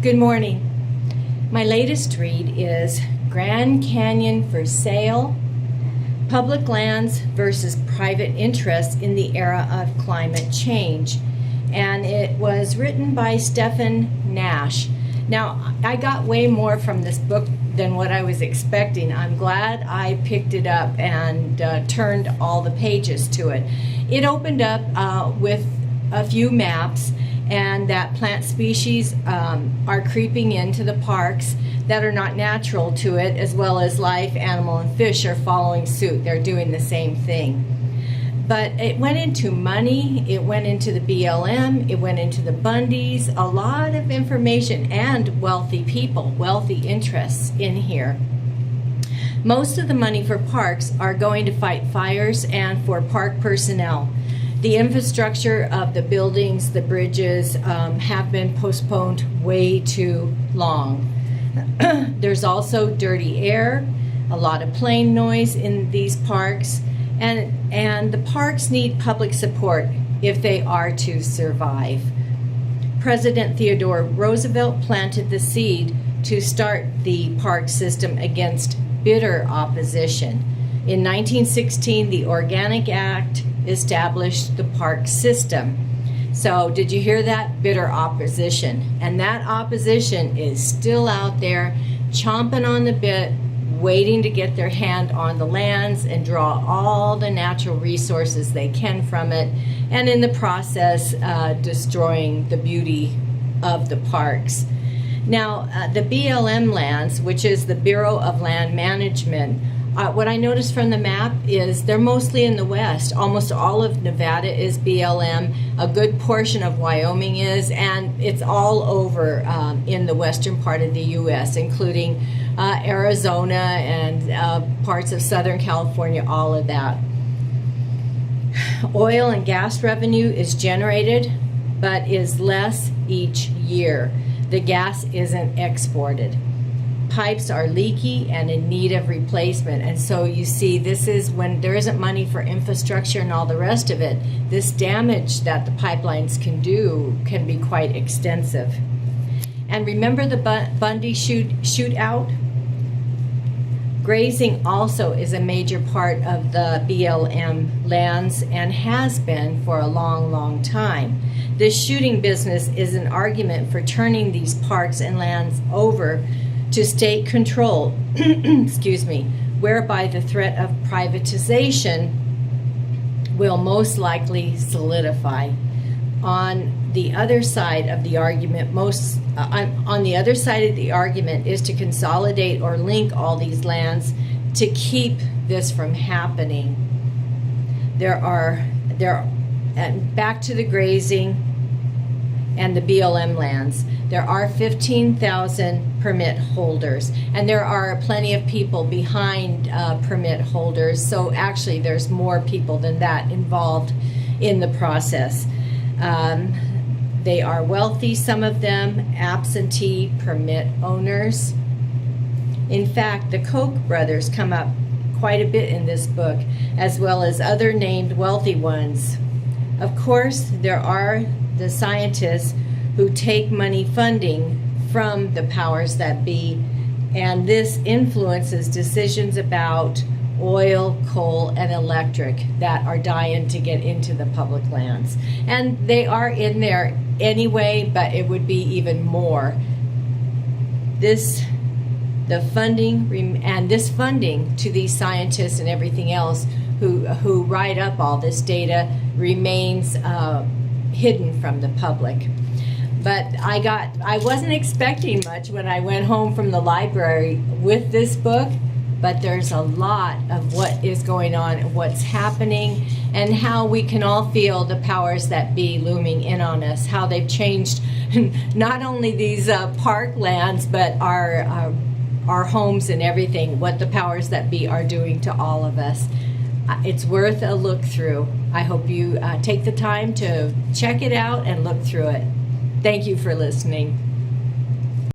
Good morning. My latest read is Grand Canyon for Sale, Public Lands versus Private Interests in the Era of Climate Change. And it was written by Stephan Nash. Now, I got way more from this book than what I was expecting. I'm glad I picked it up and turned all the pages to it. It opened up with a few maps, and that plant species are creeping into the parks that are not natural to it, as well as life, animal, and fish are following suit. They're doing the same thing. But it went into money, it went into the BLM, it went into the Bundys, a lot of information, and wealthy people, wealthy interests in here. Most of the money for parks are going to fight fires and for park personnel. The infrastructure of the buildings, the bridges, have been postponed way too long. There's also dirty air, a lot of plane noise in these parks, and the parks need public support if they are to survive. President Theodore Roosevelt planted the seed to start the park system against bitter opposition. In 1916, the Organic Act established the park system. So did you hear that? Bitter opposition. And that opposition is still out there, chomping on the bit, waiting to get their hand on the lands and draw all the natural resources they can from it, and in the process destroying the beauty of the parks. Now, the BLM lands, which is the Bureau of Land Management, what I noticed from the map is they're mostly in the west. Almost all of Nevada is BLM, a good portion of Wyoming is, and it's all over in the western part of the U.S., including Arizona and parts of Southern California, all of that. Oil and gas revenue is generated, but is less each year. The gas isn't exported. Pipes are leaky and in need of replacement, and so you see, this is when there isn't money for infrastructure and all the rest of it. This damage that the pipelines can do can be quite extensive. And remember the Bundy shootout? Grazing also is a major part of the BLM lands and has been for a long, long time. This shooting business is an argument for turning these parks and lands over to state control, excuse me, whereby the threat of privatization will most likely solidify. On the other side of the argument, on the other side of the argument is to consolidate or link all these lands to keep this from happening. And back to the grazing and the BLM lands. There are 15,000 permit holders, and there are plenty of people behind permit holders, so actually there's more people than that involved in the process. They are wealthy, some of them, absentee permit owners. In fact, the Koch brothers come up quite a bit in this book, as well as other named wealthy ones. Of course, there are the scientists who take money funding from the powers that be, and this influences decisions about oil, coal, and electric that are dying to get into the public lands. And they are in there anyway, but it would be even more. The funding to these scientists and everything else who write up all this data remains hidden from the public. But I wasn't expecting much when I went home from the library with this book, but there's a lot of what is going on and what's happening, and how we can all feel the powers that be looming in on us, how they've changed not only these park lands, but our homes and everything, what the powers that be are doing to all of us. It's worth a look through. I hope you take the time to check it out and look through it. Thank you for listening.